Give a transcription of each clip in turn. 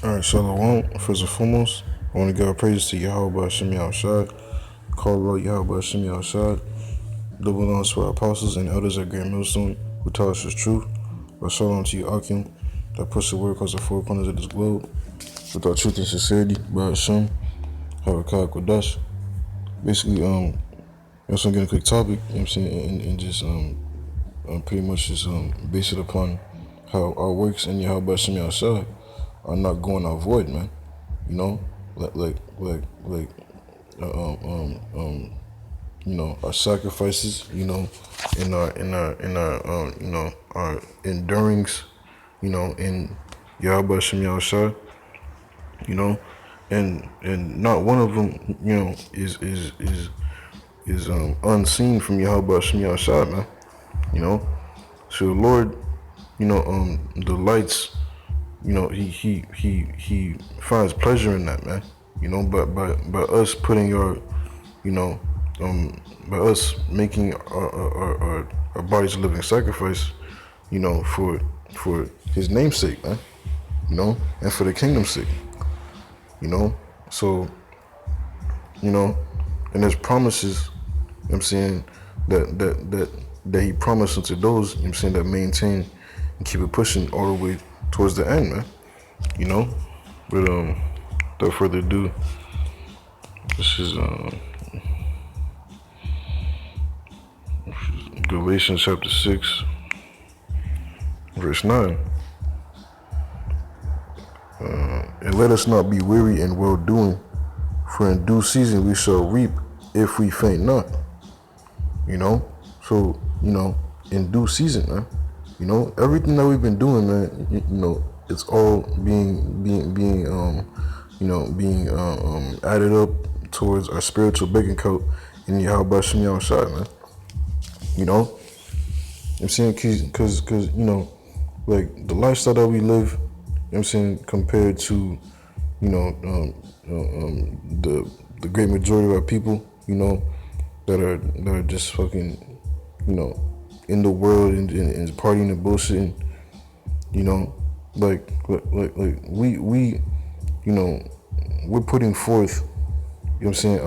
All right, Shalom. First and foremost, I want to give praise to Yahweh Hashem Yahushua, call out Yahweh Hashem Yahushua, double belongs to our apostles and elders at Grand Millstone who tell us the truth. But shalom to you, Akim, that push the word across the four corners of this globe with our truth and sincerity. By Hashem, Harakah Kodash. Basically, I'm just gonna get a quick topic, you know what I'm saying, and just pretty much just base it upon how our works in Yahweh Hashem Yahushua are not going to void, man. You know, like you know, our sacrifices, you know, in our you know, our endurance, you know, in Yahweh Hashem Yahushua, you know, and not one of them, you know, is unseen from Yahweh Hashem Yahushua, man. You know, so the Lord, you know, delights, you know, he finds pleasure in that, man. You know, but by us putting our, you know, by us making our bodies a living sacrifice, you know, for His namesake, man. You know, and for the kingdom's sake. You know, so, you know, and there's promises, you know what I'm saying, that He promised unto those, you know what I'm saying, that maintain and keep it pushing all the way towards the end, man. You know, but without further ado, this is Galatians chapter 6, verse 9. And let us not be weary in well doing, for in due season we shall reap if we faint not. You know, so, you know, in due season, man. You know, everything that we've been doing, man, you know, it's all being added up towards our spiritual bank account in Yahweh Hashem Yahushua, man. You know, I'm saying, cause, you know, like the lifestyle that we live, you know what I'm saying, compared to, you know, the great majority of our people, you know, that are just fucking, you know, in the world and partying and bullshitting, you know, like we, you know, we're putting forth, you know what I'm saying,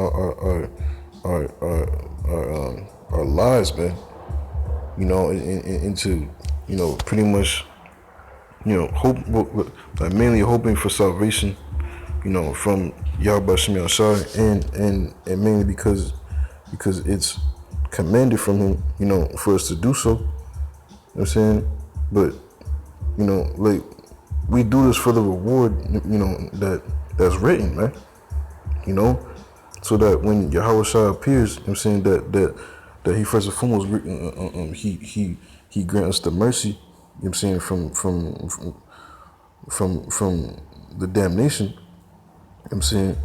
our lives, man, you know, into, you know, pretty much, you know, like mainly hoping for salvation, you know, from Yahweh Hashem Yahushua, and mainly because it's commanded from Him, you know, for us to do so. You know what I'm saying? But, you know, like, we do this for the reward, you know, that's written, man. You know? So that when Yahweh appears, you know what I'm saying, that He first and foremost, he grant us the mercy, you know what I'm saying, from the damnation, you know what I'm saying,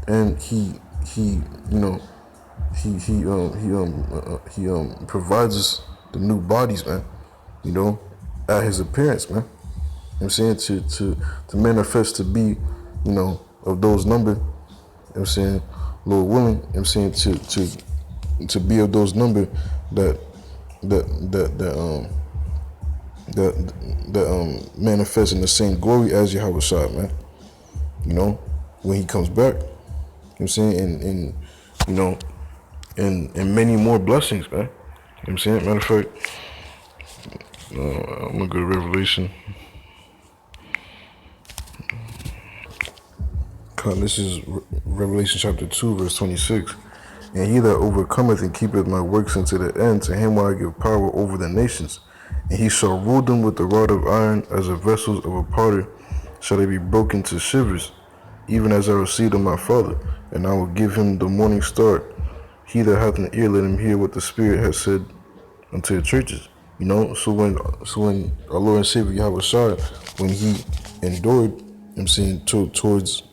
and he you know, he provides us the new bodies, man, you know, at His appearance, man. You know what I'm saying, to manifest to be, you know, of those number, you know what I'm saying, Lord willing, you know what I'm saying, to be of those number that manifest in the same glory as Yahweh Shai, man. You know, when He comes back, you know what I'm saying, and you know, and many more blessings, man. You know what I'm saying? Matter of fact, I'm gonna go to Revelation. This is Revelation chapter 2, verse 26. And he that overcometh and keepeth my works unto the end, to him will I give power over the nations. And he shall rule them with the rod of iron, as the vessels of a potter shall they be broken to shivers, even as I received of my Father. And I will give him the morning star. He that hath an ear, let him hear what the Spirit has said unto the churches. You know, so when our Lord and Savior Yahweh Shai, when He endured, I'm saying, towards,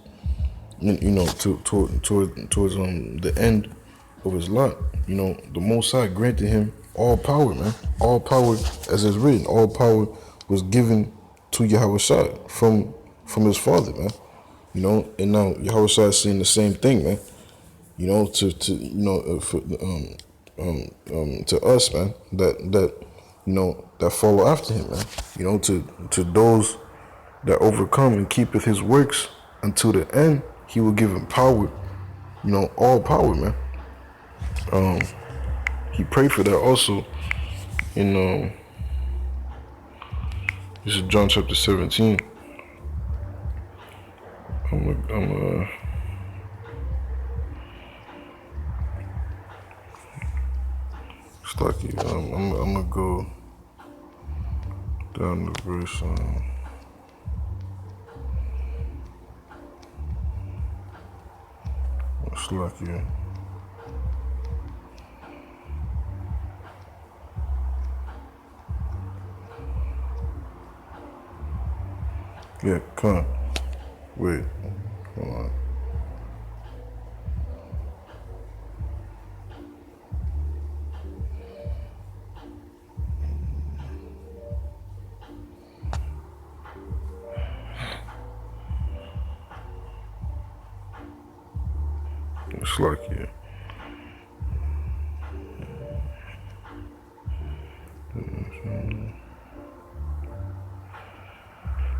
you know, towards the end of His lot, you know, the Most High granted Him all power, man. All power, as is written, all power was given to Yahweh Shai from His Father, man. You know, and now Yahweh Shai is saying the same thing, man. You know, to you know, to us, man, that you know, that follow after Him, man. You know, to those, that overcome and keepeth his works until the end, he will give him power, all power, man. He prayed for that also in this is John chapter 17. Stocky. I'm gonna go down the verse. Slocky. Yeah, come on. Wait, hold on. It's like, yeah.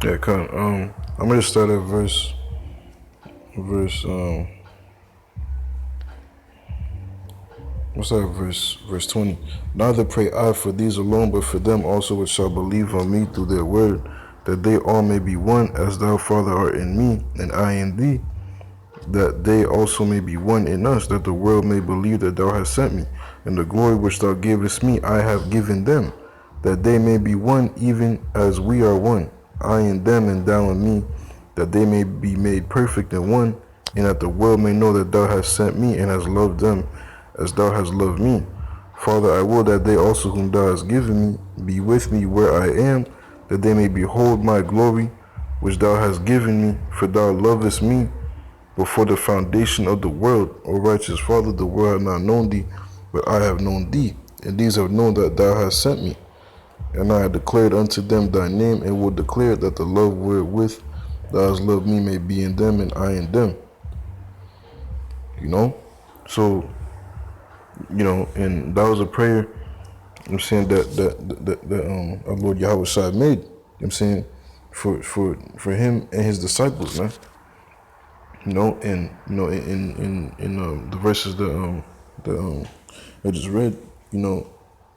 Yeah, come on. I'm gonna start at verse, what's that, verse 20. Neither pray I for these alone, but for them also which shall believe on me through their word, that they all may be one, as thou, Father, art in me, and I in thee, that they also may be one in us, that the world may believe that thou hast sent me. And the glory which thou gavest me I have given them, that they may be one even as we are one, I in them and thou in me, that they may be made perfect in one, and that the world may know that thou hast sent me and hast loved them as thou hast loved me. Father, I will that they also whom thou hast given me be with me where I am, that they may behold my glory which thou hast given me, for thou lovest me before the foundation of the world. O righteous Father, the world hath not known thee, but I have known thee, and these have known that thou hast sent me. And I have declared unto them thy name, and will declare that the love wherewith thou hast loved me may be in them, and I in them. So, and that was a prayer, I'm saying, that our Lord Yahweh Shai made, for him and his disciples, man. In the verses that I just read,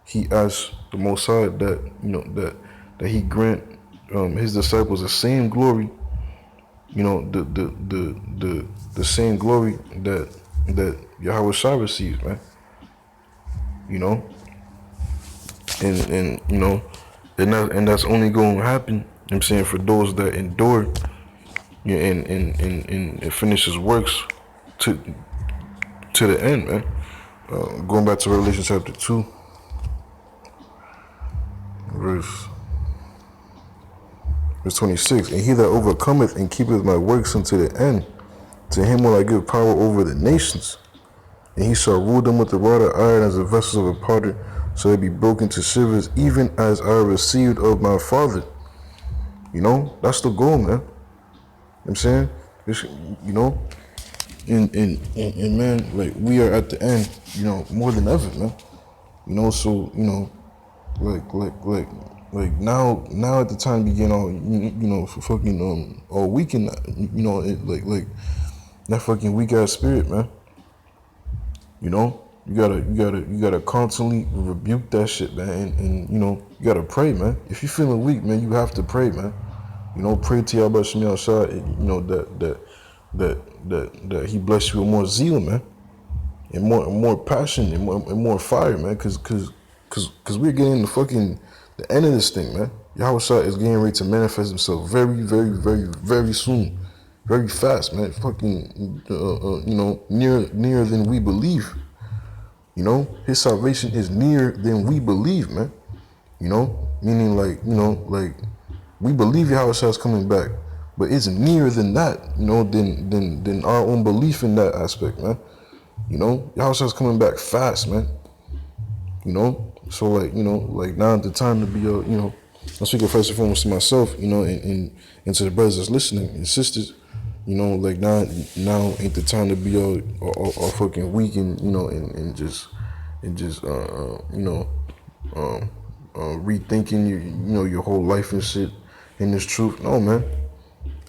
he asked the Most High that he grant his disciples the same glory, the same glory that Yahweh Shai receives, man. And that's only going to happen, for those that endure, and finish his works to the end, man. Going back to Revelation chapter 2, verse 26. And he that overcometh and keepeth my works unto the end, to him will I give power over the nations, and he shall rule them with the rod of iron, as the vessels of a potter, so they be broken to shivers, even as I received of my Father. That's the goal, man. I'm saying, it's, and man, like, we are at the end, more than ever, man. So like now at the time begin all for fucking all weekend, like that fucking weak ass spirit, man. You gotta constantly rebuke that shit, man, and you gotta pray, man. If you're feeling weak, man, you have to pray, man. Pray to Yahweh Shem Yahshua, that he bless you with more zeal, man, and more passion and more fire, man, cause we're getting the end of this thing, man. Yahweh Shai is getting ready to manifest himself very, very, very, very soon, very fast, man. Fucking, nearer than we believe. His salvation is nearer than we believe, man. Meaning like we believe Yahweh Shai is coming back, but it's nearer than that, than our own belief in that aspect, man. Yahweh Shai is coming back fast, man. So like now at the time to be I'm speaking first and foremost to myself, and to the brothers that's listening and sisters, like now ain't the time to be all fucking weak and just rethinking your whole life and shit, in this truth. No, man.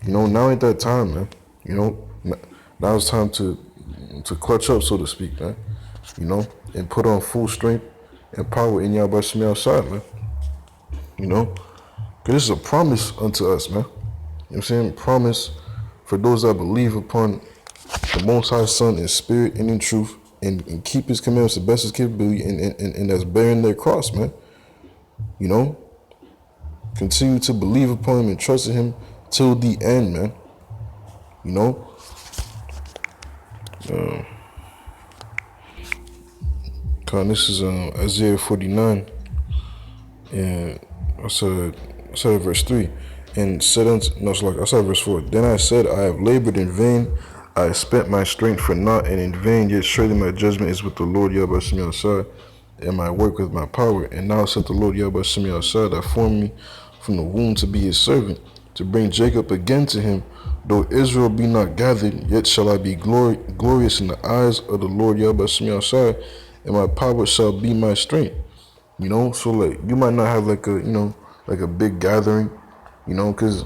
You know, now ain't that time, man. You know, now it's time to clutch up, so to speak, man. You know, and put on full strength and power in Yahweh Shemi outside, man. You know, because this is a promise unto us, man. You know what I'm saying? Promise for those that believe upon the Most High Son in spirit and in truth, and keep His commandments the best of His capability, and that's bearing their cross, man. You know, continue to believe upon Him and trust in Him till the end, man. You know, this is Isaiah 49, and I said verse 3, and said unto, no, it's like I said verse 4. Then I said, I have labored in vain, I have spent my strength for naught and in vain, yet surely my judgment is with the Lord Yahweh Shemi outside, and my work with my power. And now said the Lord Yahweh Shemi outside, that formed me from the womb to be His servant, to bring Jacob again to Him. Though Israel be not gathered, yet shall I be glorious in the eyes of the Lord Yahweh Shemi outside, and my power shall be my strength. You know, so like you might not have like a big gathering, you know, because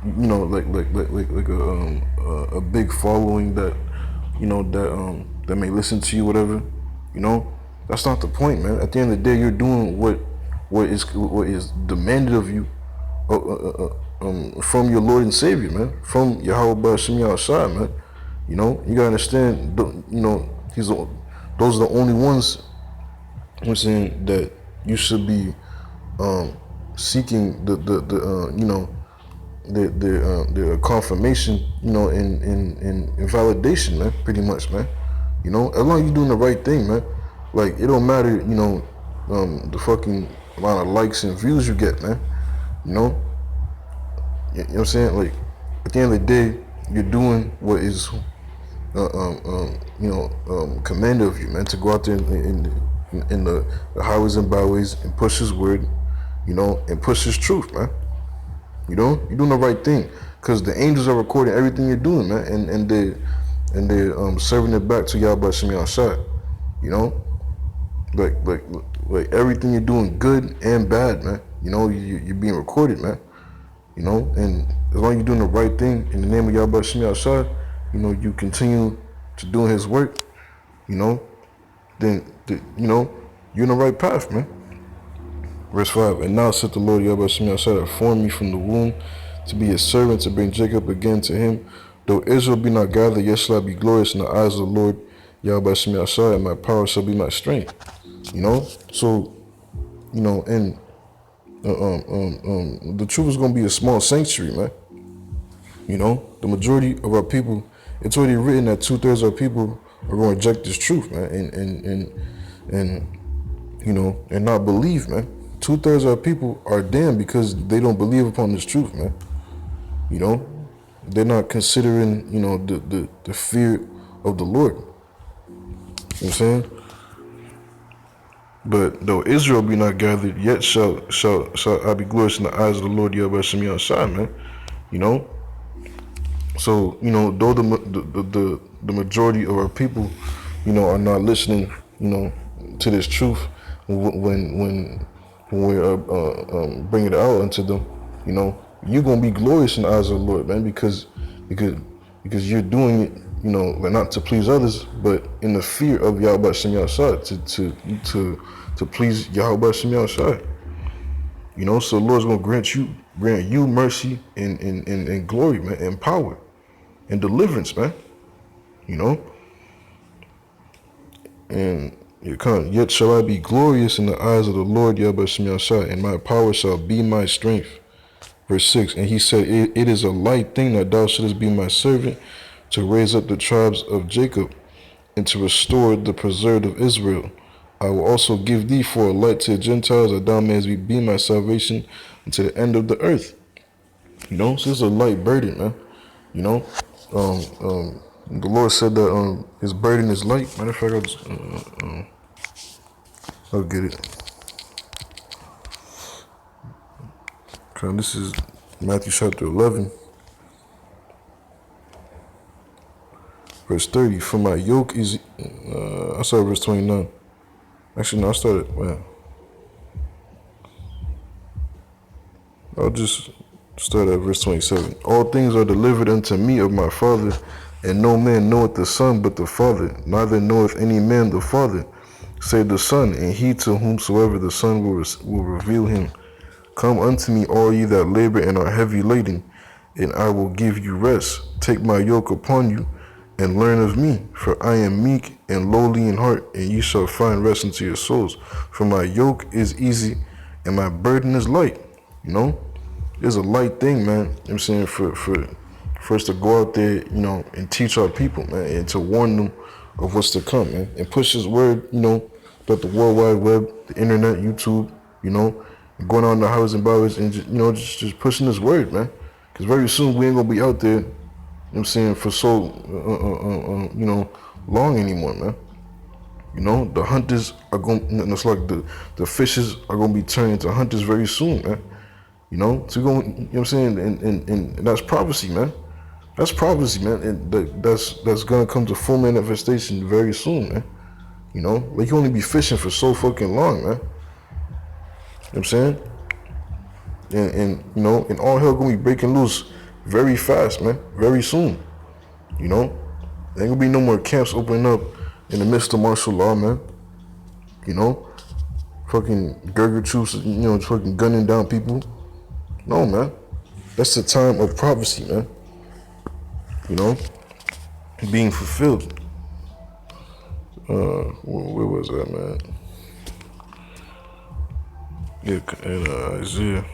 you know like a big following that that may listen to you, whatever. You know, that's not the point, man. At the end of the day, you're doing what is demanded of you from your Lord and Savior, man, from Yahweh Shemi outside, man. You know, you gotta understand. You know, those are the only ones. I'm saying that you should be seeking the confirmation, you know, in validation, man. Pretty much, man. You know, as long as you're doing the right thing, man. Like it don't matter, you know, the fucking amount of likes and views you get, man. You know, you know what I'm saying? Like at the end of the day, you're doing what is commanded of you, man, to go out there in the highways and byways and push His word, you know, and push His truth, man. You know, you're doing the right thing, because the angels are recording everything you're doing, man, and they're serving it back to Yahweh Shemi outside. You know, like everything you're doing, good and bad, man. You know, you're being recorded, man. You know, and as long as you're doing the right thing in the name of Yahweh Shemi outside, you know, you continue to doing His work, you know, then you know, you're in the right path, man. Verse 5, and now said the Lord Yahweh Shemi outside, that formed me from the womb to be His servant, to bring Jacob again to Him. Though Israel be not gathered, yet shall I be glorious in the eyes of the Lord Yahweh Shemi outside, and my power shall be my strength. You know, so you know, and the truth is going to be a small sanctuary, man. You know, the majority of our people, it's already written that 2/3 of our people are going to reject this truth, man, and you know, and not believe, man. 2/3 of our people are damned because they don't believe upon this truth, man. You know, they're not considering, you know, the fear of the Lord. You know what I'm saying? But though Israel be not gathered, yet shall I be glorious in the eyes of the Lord Yahweh Shemi outside, man. You know. So you know, though the majority of our people, you know, are not listening, you know, to this truth when we're bringing it out unto them, you know, you're gonna be glorious in the eyes of the Lord, man, because you're doing it, you know, like not to please others, but in the fear of Yahweh Shemi outside, to please Yahweh Shemi outside. You know, so the Lord's gonna grant you mercy and glory, man, and power and deliverance, man. You know, and yet shall I be glorious in the eyes of the Lord Yahweh Shemi outside, and my power shall be my strength. Verse 6, and He said, it is a light thing that thou shouldest be my servant, to raise up the tribes of Jacob, and to restore the preserved of Israel. I will also give thee for a light to the Gentiles, that thou mayest be my salvation unto the end of the earth. You know, so it's a light burden, man. You know, the Lord said that His burden is light. Matter of fact, I'll get it. Okay, this is Matthew chapter 11, verse 30. For my yoke is, I started verse 29. Actually, no, I started, well, I'll just Start at verse 27. All things are delivered unto me of my Father, and no man knoweth the Son but the Father, neither knoweth any man the Father, save the Son, and he to whomsoever the Son will reveal him. Come unto me, all ye that labor and are heavy laden, and I will give you rest. Take my yoke upon you, and learn of me, for I am meek and lowly in heart, and ye shall find rest unto your souls. For my yoke is easy, and my burden is light. You know, it's a light thing, man. You know what I'm saying, for us to go out there, you know, and teach our people, man, and to warn them of what's to come, man, and push His word, you know, about the World Wide Web, the internet, YouTube, you know, and going out in the houses and byways and just, you know, just pushing His word, man. Because very soon we ain't gonna be out there, you know what I'm saying, for so, you know, long anymore, man. You know, the hunters are going, it's like the fishes are going to be turned into hunters very soon, man. You know, so going, you know what I'm saying, and that's prophecy, man. That's prophecy, man, and that's going to come to full manifestation very soon, man. You know, like you only be fishing for so fucking long, man. You know what I'm saying? And you know, and all hell going to be breaking loose very fast, man, very soon. You know, there ain't going to be no more camps opening up in the midst of martial law, man. You know, fucking Gurger troops, you know, fucking gunning down people. No, man. That's the time of prophecy, man. You know, being fulfilled. Where was that, man? Yeah, in Isaiah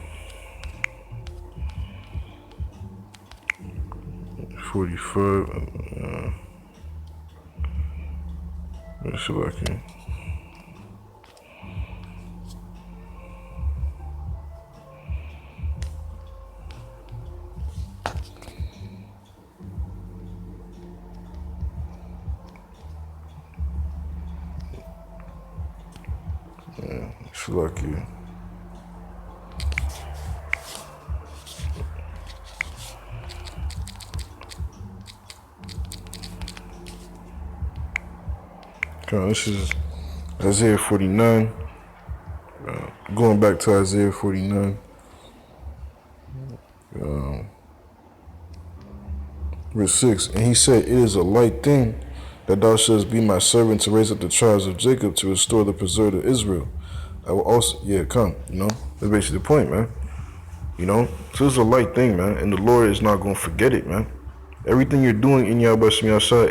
45. Let's see what I can. Yeah, it's lucky. Okay, this is Isaiah 49. Going back to Isaiah 49. Verse 6. And he said, it is a light thing that thou shouldst be my servant to raise up the tribes of Jacob, to restore the preserved of Israel. I will also, come, you know, that's basically the point, man. You know, so it's a light thing, man, and the Lord is not going to forget it, man. Everything you're doing in Yahweh Shem Yahshua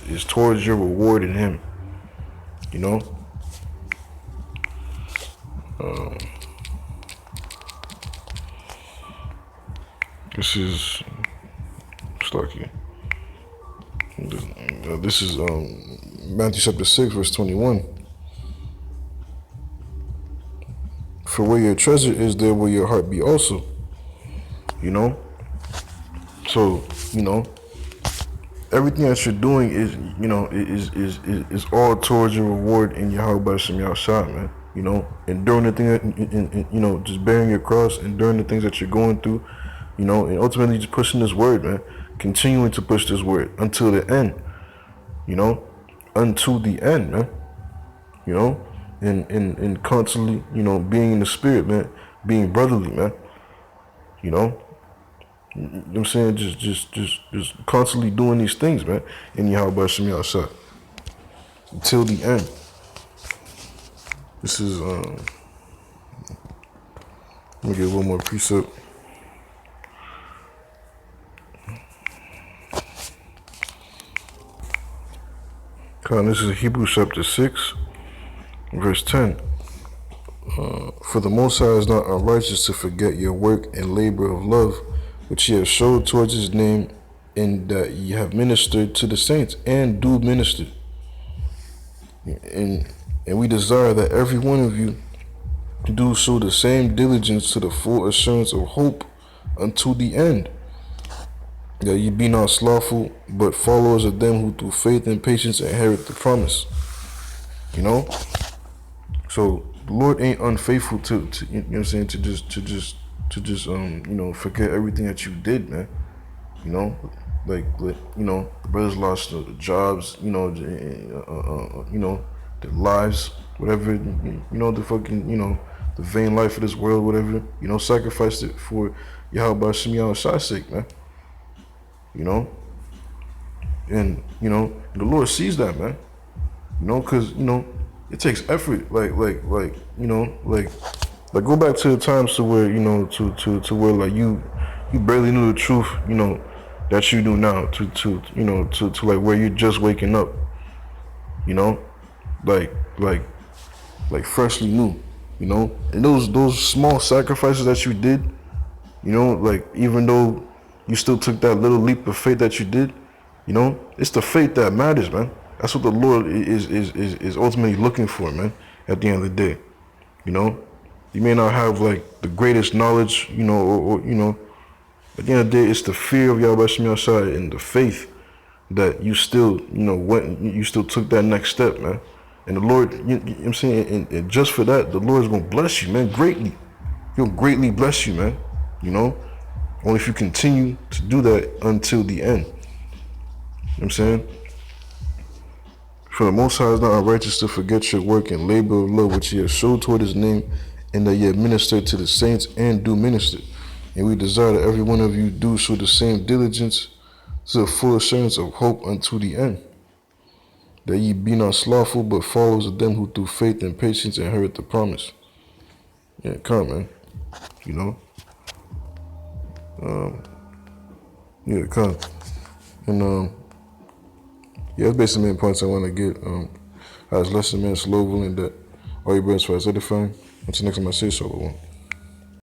is towards your reward in Him. You know. This is Starkey. This is Matthew chapter 6, verse 21. For where your treasure is, there will your heart be also. You know? So, you know, everything that you're doing is, you know, is all towards your reward in Yahweh Shem Yahshua, man. You know, enduring the thing, you know, just bearing your cross, enduring the things that you're going through, you know, and ultimately just pushing this word, man. Continuing to push this word until the end, you know, unto the end, man. You know, and constantly, you know, being in the spirit, man, being brotherly, man. You know what I'm saying? Just constantly doing these things, man, in Yahweh Shem Yahshua until the end. This is let me get one more precept. This is Hebrews chapter 6, verse 10. For the Most High is not unrighteous to forget your work and labor of love, which ye have showed towards His name, in that ye have ministered to the saints, and do minister. And we desire that every one of you do show the same diligence to the full assurance of hope unto the end, that ye be not slothful, but followers of them who through faith and patience inherit the promise. You know? So the Lord ain't unfaithful to you know what I'm saying, to just you know, forget everything that you did, man. You know, like you know, the brothers lost the jobs, you know, you know, their lives, whatever, you know, the fucking, you know, the vain life of this world, whatever, you know, sacrificed it for Yahweh Shem Shai's sake, man. You know? And, you know, the Lord sees that, man. You know, because, you know, it takes effort. Like, you know, like go back to the times to where, you know, to where, like, you barely knew the truth, you know, that you do now, to you know, to like where you're just waking up, you know, like freshly new, you know, and those small sacrifices that you did, you know, like even though you still took that little leap of faith that you did, you know, it's the faith that matters, man. That's what the Lord is ultimately looking for, man. At the end of the day, you know, you may not have like the greatest knowledge, you know, or you know, at the end of the day, it's the fear of Yahweh Shem Yahshai and the faith that you still, you know, you still took that next step, man. And the Lord, you know what I'm saying, and just for that, the Lord's gonna bless you, man, greatly. He'll greatly bless you, man. You know, only if you continue to do that until the end. You know what I'm saying? For the Most High is not unrighteous to forget your work and labor of love which He has showed toward His name, and that ye minister to the saints and do minister. And we desire that every one of you do show the same diligence to the full assurance of hope unto the end, that ye be not slothful, but followers of them who through faith and patience inherit the promise. Yeah, come, man. You know? Yeah, come. And, yeah, that's basically the main points I want to get. I was listening, man, slow and that all your brothers for us edifying. Until next time I say so, one.